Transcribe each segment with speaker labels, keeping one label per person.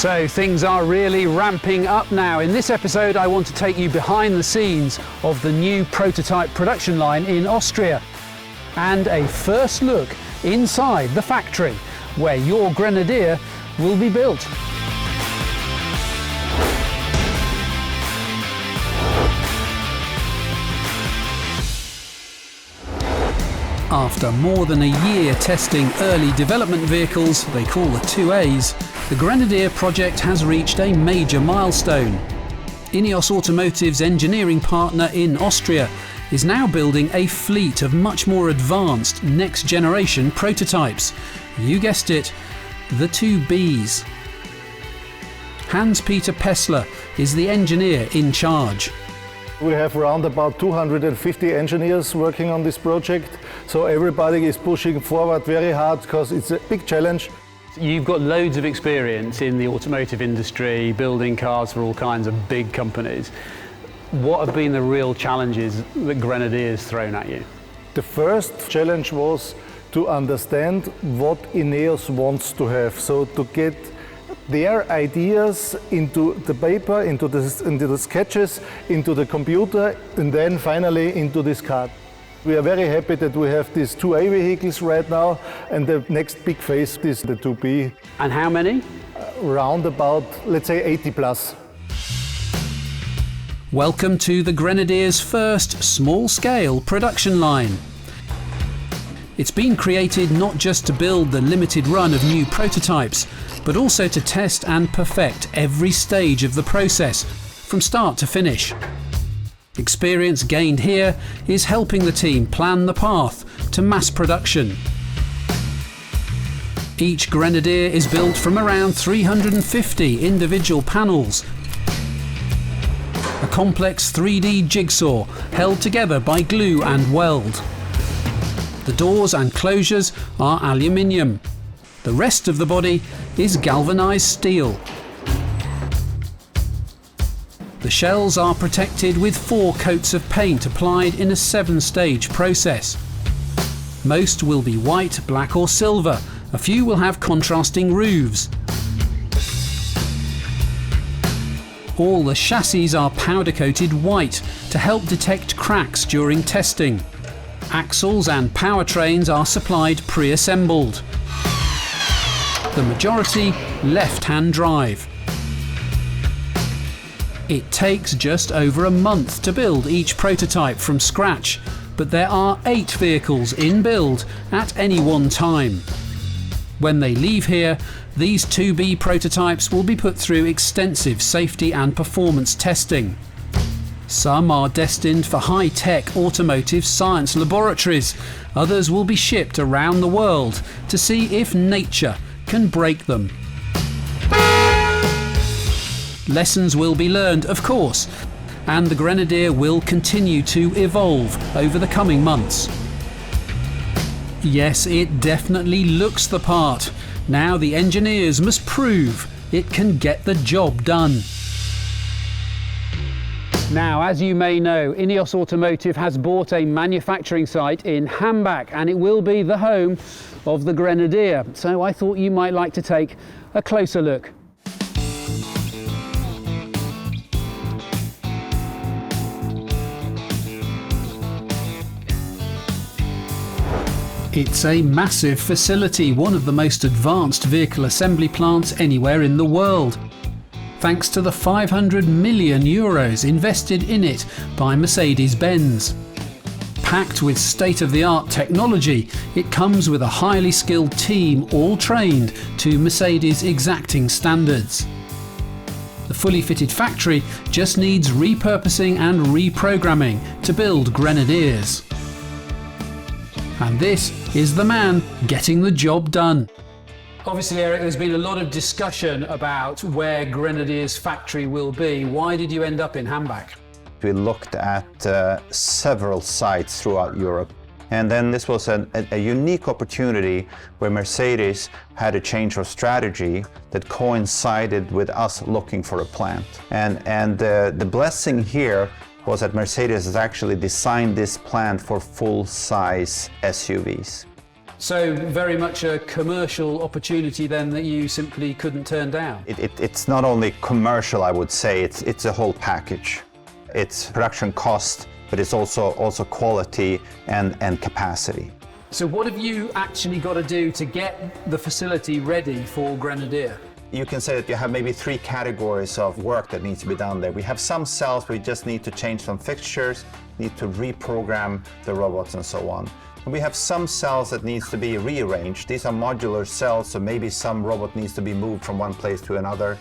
Speaker 1: So things are really ramping up now. In this episode, I want to take you behind the scenes of the new prototype production line in Austria and a first look inside the factory where your Grenadier will be built. After more than a year testing early development vehicles, they call the 2As, the Grenadier project has reached a major milestone. Ineos Automotive's engineering partner in Austria is now building a fleet of much more advanced next-generation prototypes. You guessed it, the 2Bs. Hans-Peter Pessler is the engineer in charge.
Speaker 2: We have around about 250 engineers working on this project, so everybody is pushing forward very hard because it's a big challenge.
Speaker 1: You've got loads of experience in the automotive industry, building cars for all kinds of big companies. What have been the real challenges that Grenadier's thrown at you?
Speaker 2: The first challenge was to understand what Ineos wants to have, so to get their ideas into the paper, into the sketches, into the computer, and then finally into this car. We are very happy that we have these 2A vehicles right now, and the next big phase is the 2B.
Speaker 1: And how many?
Speaker 2: Around about, let's say, 80 plus.
Speaker 1: Welcome to the Grenadier's first small-scale production line. It's been created not just to build the limited run of new prototypes, but also to test and perfect every stage of the process, from start to finish. Experience gained here is helping the team plan the path to mass production. Each Grenadier is built from around 350 individual panels. A complex 3D jigsaw held together by glue and weld. The doors and closures are aluminium. The rest of the body is galvanized steel. The shells are protected with 4 coats of paint applied in a 7-stage process. Most will be white, black or silver. A few will have contrasting roofs. All the chassis are powder-coated white to help detect cracks during testing. Axles and powertrains are supplied pre-assembled. The majority left-hand drive. It takes just over a month to build each prototype from scratch, but there are 8 vehicles in build at any one time. When they leave here, these 2B prototypes will be put through extensive safety and performance testing. Some are destined for high-tech automotive science laboratories. Others will be shipped around the world to see if nature can break them. Lessons will be learned, of course, and the Grenadier will continue to evolve over the coming months. Yes, it definitely looks the part. Now the engineers must prove it can get the job done. Now, as you may know, Ineos Automotive has bought a manufacturing site in Hambach, and it will be the home of the Grenadier. So I thought you might like to take a closer look. It's a massive facility, one of the most advanced vehicle assembly plants anywhere in the world, thanks to the 500 million euros invested in it by Mercedes-Benz. Packed with state-of-the-art technology, it comes with a highly skilled team, all trained to Mercedes' exacting standards. The fully fitted factory just needs repurposing and reprogramming to build Grenadiers. And this is the man getting the job done. Obviously, Eric, there's been a lot of discussion about where Grenadier's factory will be. Why did you end up in Hambach?
Speaker 3: We looked at several sites throughout Europe, and then this was a unique opportunity where Mercedes had a change of strategy that coincided with us looking for a plant. And the blessing here was that Mercedes has actually designed this plant for full-size SUVs.
Speaker 1: So very much a commercial opportunity then that you simply couldn't turn down.
Speaker 3: It's not only commercial, I would say, it's a whole package. It's production cost, but it's also quality and capacity.
Speaker 1: So what have you actually got to do to get the facility ready for Grenadier?
Speaker 3: You can say that you have maybe 3 categories of work that needs to be done there. We have some cells where we just need to change some fixtures, need to reprogram the robots and so on. And we have some cells that needs to be rearranged. These are modular cells, so maybe some robot needs to be moved from one place to another.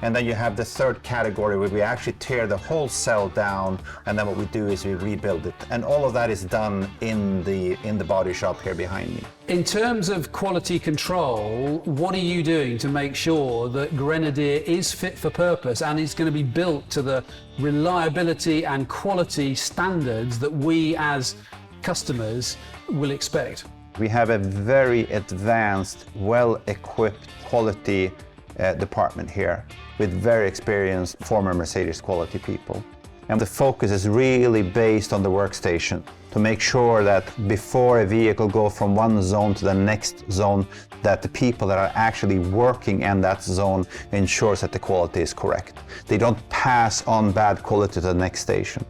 Speaker 3: And then you have the 3rd category where we actually tear the whole cell down, and then what we do is we rebuild it. And all of that is done in the body shop here behind me.
Speaker 1: In terms of quality control, what are you doing to make sure that Grenadier is fit for purpose and is going to be built to the reliability and quality standards that we as customers will expect?
Speaker 3: We have a very advanced, well-equipped quality department here with very experienced former Mercedes quality people. And the focus is really based on the workstation to make sure that before a vehicle goes from one zone to the next zone, that the people that are actually working in that zone ensures that the quality is correct. They don't pass on bad quality to the next station.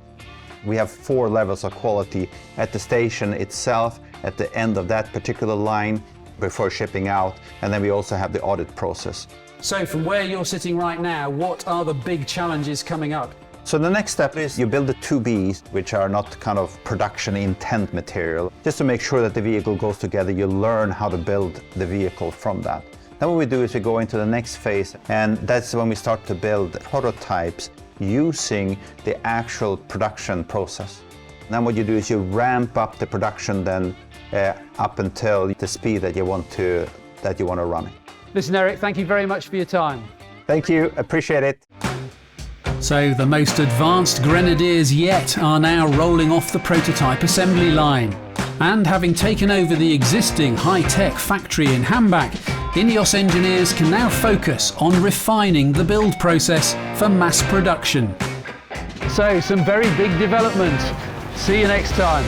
Speaker 3: We have 4 levels of quality at the station itself, at the end of that particular line, before shipping out, and then we also have the audit process.
Speaker 1: So from where you're sitting right now, what are the big challenges coming up?
Speaker 3: So the next step is you build the 2Bs, which are not kind of production intent material. Just to make sure that the vehicle goes together, you learn how to build the vehicle from that. Then what we do is we go into the next phase, and that's when we start to build prototypes using the actual production process. Then what you do is you ramp up the production then up until the speed that you want to run it.
Speaker 1: Listen, Eric, thank you very much for your time.
Speaker 3: Thank you, appreciate it.
Speaker 1: So the most advanced Grenadiers yet are now rolling off the prototype assembly line. And having taken over the existing high-tech factory in Hambach, INEOS engineers can now focus on refining the build process for mass production. So some very big developments. See you next time.